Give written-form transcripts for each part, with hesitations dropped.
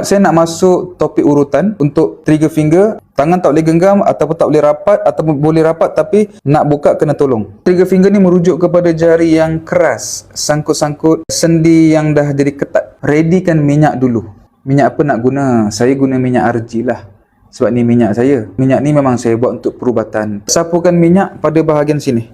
Saya nak masuk topik urutan untuk trigger finger. Tangan tak boleh genggam ataupun tak boleh rapat, ataupun boleh rapat tapi nak buka kena tolong. Trigger finger ni merujuk kepada jari yang keras, sangkut-sangkut sendi yang dah jadi ketat. Readykan minyak dulu. Minyak apa nak guna? Saya guna minyak RG lah. Sebab ni minyak saya. Minyak ni memang saya buat untuk perubatan. Sapukan minyak pada bahagian sini.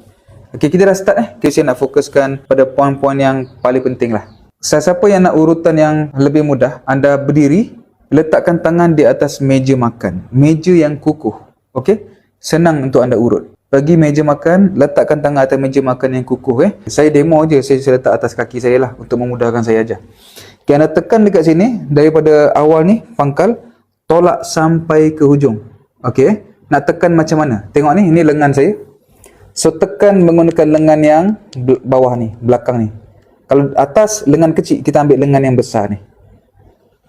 Okey, kita dah start Okay, saya nak fokuskan pada poin-poin yang paling penting lah. Siapa yang nak urutan yang lebih mudah, anda berdiri, letakkan tangan di atas meja makan. Meja yang kukuh. Okey? Senang untuk anda urut. Bagi meja makan, letakkan tangan atas meja makan yang kukuh. Saya demo je, saya letak atas kaki saya lah untuk memudahkan saya aja. Okay, anda tekan dekat sini, daripada awal ni, pangkal, tolak sampai ke hujung. Okey? Nak tekan macam mana? Tengok ni, ini lengan saya. So, tekan menggunakan lengan yang bawah ni, belakang ni. Kalau atas lengan kecil, kita ambil lengan yang besar ni.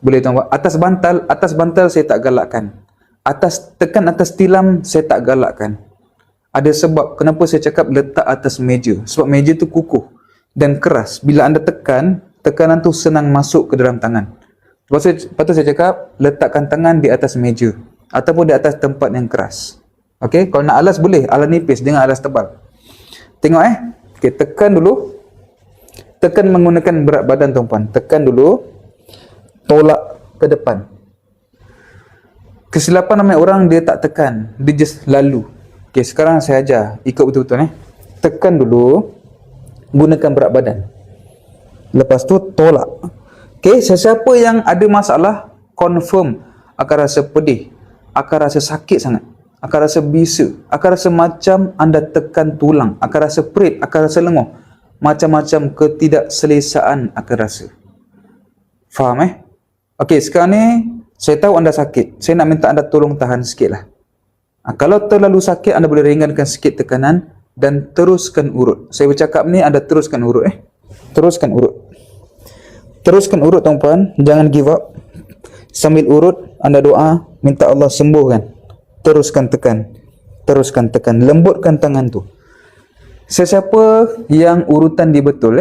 Boleh tuan-tuan? Atas bantal saya tak galakkan. Tekan atas tilam saya tak galakkan. Ada sebab kenapa saya cakap letak atas meja. Sebab meja tu kukuh dan keras. Bila anda tekan, tekanan tu senang masuk ke dalam tangan. Lepas tu saya cakap letakkan tangan di atas meja ataupun di atas tempat yang keras. Okey, kalau nak alas boleh, alas nipis dengan alas tebal. Tengok Okey, tekan dulu. Tekan menggunakan berat badan tuan-puan. Tekan dulu. Tolak ke depan. Kesilapan ramai orang dia tak tekan. Dia just lalu. Okey, sekarang saya ajar. Ikut betul-betul Tekan dulu. Gunakan berat badan. Lepas tu tolak. Okey, sesiapa yang ada masalah, confirm akan rasa pedih. Akan rasa sakit sangat. Akan rasa bisa. Akan rasa macam anda tekan tulang. Akan rasa perit. Akan rasa lenguh. Macam-macam ketidakselesaan akan rasa. Faham Okey, sekarang ni saya tahu anda sakit. Saya nak minta anda tolong tahan sikit lah. Kalau terlalu sakit, anda boleh ringankan sikit tekanan dan teruskan urut. Saya bercakap ni, anda teruskan urut Teruskan urut. Teruskan urut tuan-puan. Jangan give up. Sambil urut, anda doa, minta Allah sembuhkan. Teruskan tekan. Teruskan tekan. Lembutkan tangan tu. Sesiapa yang urutan dia betul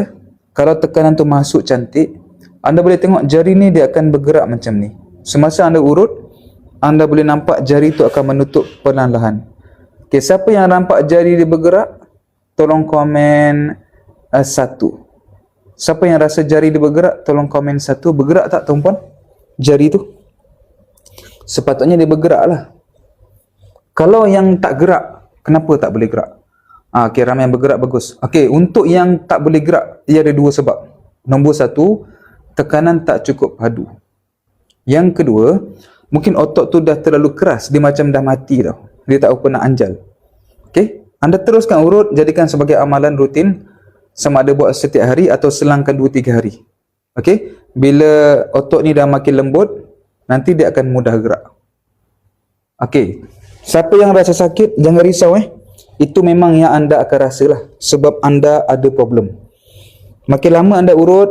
kalau tekanan tu masuk cantik, anda boleh tengok jari ni dia akan bergerak macam ni. Semasa anda urut, anda boleh nampak jari tu akan menutup perlahan-lahan. Okey, siapa yang nampak jari dia bergerak, tolong komen 1. Siapa yang rasa jari dia bergerak, tolong komen 1. Bergerak tak tuan-puan? Jari tu sepatutnya dia bergerak lah. Kalau yang tak gerak, kenapa tak boleh gerak? Okey, ramai yang bergerak, bagus. Okey, untuk yang tak boleh gerak, ia ada 2 sebab. Nombor 1, tekanan tak cukup padu. Yang kedua, mungkin otot tu dah terlalu keras, dia macam dah mati tau. Dia tak apa nak anjal. Okey, anda teruskan urut, jadikan sebagai amalan rutin, sama ada buat setiap hari atau selangkan 2-3 hari. Okey, bila otot ni dah makin lembut, nanti dia akan mudah gerak. Okey, siapa yang rasa sakit, jangan risau Itu memang yang anda akan rasalah sebab anda ada problem. Makin lama anda urut,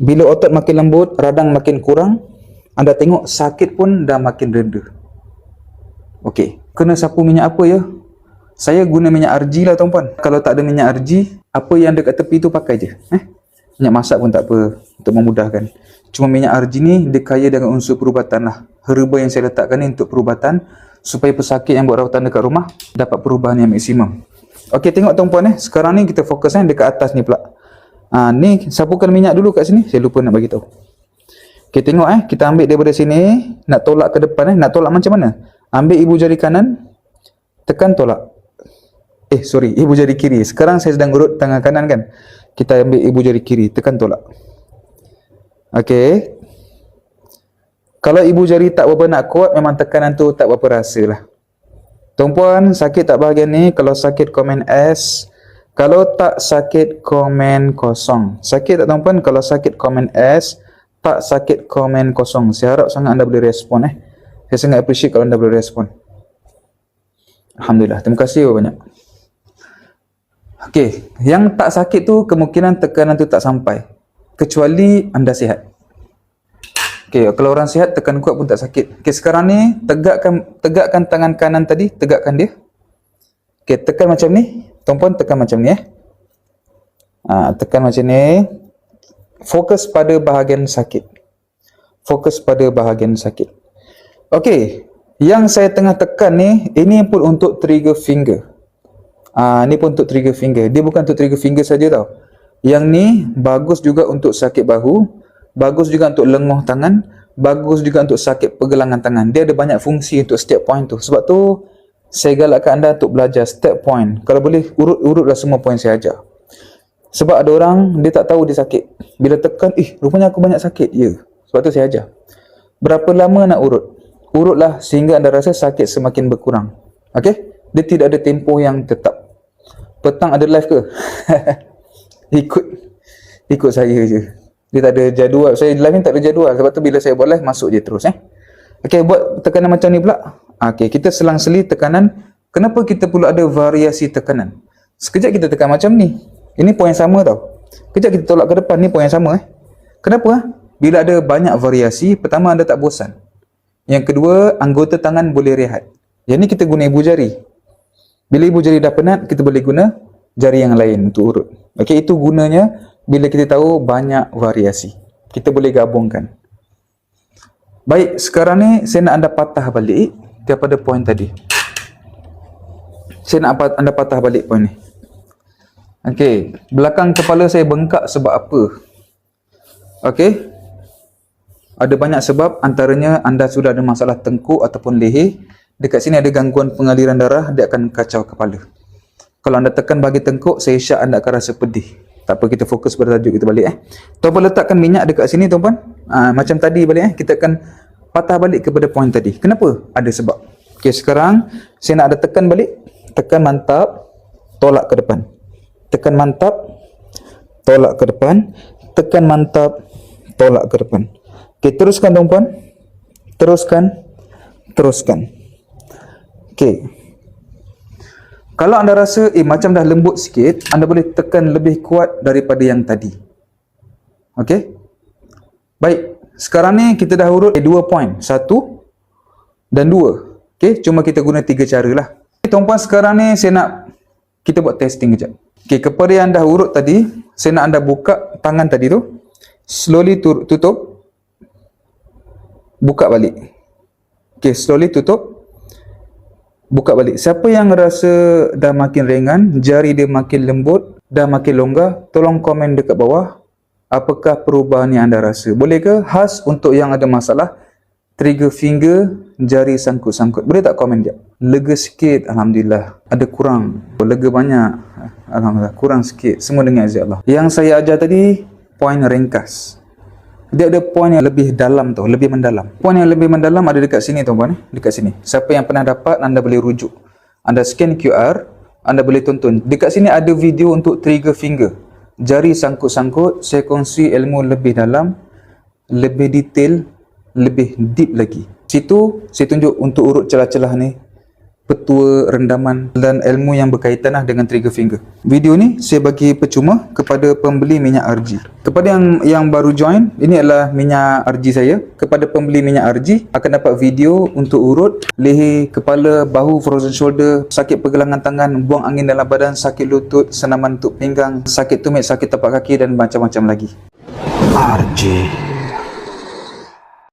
bila otot makin lembut, radang makin kurang, anda tengok sakit pun dah makin reda. Okey, kena sapu minyak apa ya? Saya guna minyak RG lah tuan-puan. Kalau tak ada minyak RG, apa yang dekat tepi tu pakai je. Minyak masak pun tak apa, untuk memudahkan. Cuma minyak RG ni dia kaya dengan unsur perubatan lah. Herba yang saya letakkan ni untuk perubatan, supaya pesakit yang buat rawatan dekat rumah dapat perubahan yang maksimum. Okey, tengok tuan-puan sekarang ni kita fokus dekat atas ni pula. Ni sapukan minyak dulu kat sini. Saya lupa nak bagi tahu. Okey, tengok kita ambil daripada sini, nak tolak ke depan nak tolak macam mana? Ambil ibu jari kanan, tekan tolak. Ibu jari kiri. Sekarang saya sedang urut tangan kanan kan. Kita ambil ibu jari kiri, tekan tolak. Okey. Kalau ibu jari tak berapa nak kuat, memang tekanan tu tak berapa rasa lah. Tuan-puan, sakit tak bahagian ni? Kalau sakit, komen S. Kalau tak sakit, komen kosong. Sakit tak tuan-puan? Kalau sakit, komen S. Tak sakit, komen kosong. Saya harap sangat anda boleh respon Saya sangat appreciate kalau anda boleh respon. Alhamdulillah. Terima kasih banyak. Okey, yang tak sakit tu, kemungkinan tekanan tu tak sampai. Kecuali anda sihat. Okey, kalau orang sihat tekan kuat pun tak sakit. Okey, sekarang ni tegakkan tangan kanan tadi, tegakkan dia. Okey, tekan macam ni. Tuan-puan tekan macam ni Tekan macam ni. Fokus pada bahagian sakit. fokus pada bahagian sakit. Okey, yang saya tengah tekan ni, ini pun untuk trigger finger. Ni pun untuk trigger finger. Dia bukan untuk trigger finger saja tau. Yang ni bagus juga untuk sakit bahu, bagus juga untuk lenguh tangan, bagus juga untuk sakit pergelangan tangan. Dia ada banyak fungsi untuk setiap point tu. Sebab tu saya galakkan anda untuk belajar step point. Kalau boleh urut-urutlah semua point saya ajar. Sebab ada orang dia tak tahu dia sakit. Bila tekan, rupanya aku banyak sakit. Ya. Sebab tu saya ajar. Berapa lama nak urut? Urutlah sehingga anda rasa sakit semakin berkurang. Okey? Dia tidak ada tempoh yang tetap. Petang ada live ke? Ikut saya je. Dia tak ada jadual. Saya live ni tak ada jadual. Sebab tu bila saya buat live, masuk je terus. Okey, buat tekanan macam ni pula. Okey, kita selang-seli tekanan. Kenapa kita pula ada variasi tekanan? Sekejap kita tekan macam ni. Ini poin sama tau. Kejap kita tolak ke depan. Ni poin yang sama. Kenapa? Bila ada banyak variasi, pertama anda tak bosan. Yang kedua, anggota tangan boleh rehat. Yang ni kita guna ibu jari. Bila ibu jari dah penat, kita boleh guna jari yang lain untuk urut. Okey, itu gunanya bila kita tahu banyak variasi. Kita boleh gabungkan. Baik, sekarang ni saya nak anda patah balik daripada poin tadi. Saya nak anda patah balik poin ni. Okey, belakang kepala saya bengkak sebab apa? Okey. Ada banyak sebab, antaranya anda sudah ada masalah tengkuk ataupun leher. Dekat sini ada gangguan pengaliran darah, dia akan kacau kepala. Kalau anda tekan bagi tengkuk, saya syak anda akan rasa pedih. Tak apa, kita fokus pada tajuk kita balik. Tuan-puan letakkan minyak dekat sini tuan-puan. Macam tadi balik kita akan patah balik kepada poin tadi. Kenapa? Ada sebab. Okey, sekarang saya nak ada tekan balik. Tekan mantap, tolak ke depan. Tekan mantap, tolak ke depan. Tekan mantap, tolak ke depan. Okey, teruskan tuan-puan. Teruskan. Okey. Kalau anda rasa macam dah lembut sikit, anda boleh tekan lebih kuat daripada yang tadi. Okey? Baik, sekarang ni kita dah urut 2 poin. 1 dan 2. Okey, cuma kita guna 3 cara lah. Tuan-puan, sekarang ni saya nak kita buat testing kejap. Okey, kepada yang dah urut tadi, saya nak anda buka tangan tadi tu. Slowly tutup. Buka balik. Okey, slowly tutup. Buka balik. Siapa yang rasa dah makin ringan, jari dia makin lembut, dah makin longgar, tolong komen dekat bawah. Apakah perubahan yang anda rasa? Boleh ke khas untuk yang ada masalah trigger finger, jari sangkut-sangkut? Boleh tak komen je? Lega sikit, alhamdulillah. Ada kurang, lega banyak, alhamdulillah. Kurang sikit, semua dengan izin Allah. Yang saya ajar tadi poin ringkas. Dia ada poin yang lebih dalam tu, lebih mendalam. Poin yang lebih mendalam ada dekat sini tuan-tuan, dekat sini. Siapa yang pernah dapat, anda boleh rujuk. Anda scan QR, anda boleh tonton. Dekat sini ada video untuk trigger finger. Jari sangkut-sangkut, saya kongsi ilmu lebih dalam, lebih detail, lebih deep lagi. Situ saya tunjuk untuk urut celah-celah ni, petua, rendaman dan ilmu yang berkaitan dengan trigger finger. Video ni saya bagi percuma kepada pembeli minyak RG. Kepada yang baru join, ini adalah minyak RG saya. Kepada pembeli minyak RG akan dapat video untuk urut leher, kepala, bahu, frozen shoulder, sakit pergelangan tangan, buang angin dalam badan, sakit lutut, senaman untuk pinggang, sakit tumit, sakit tapak kaki dan macam-macam lagi. RG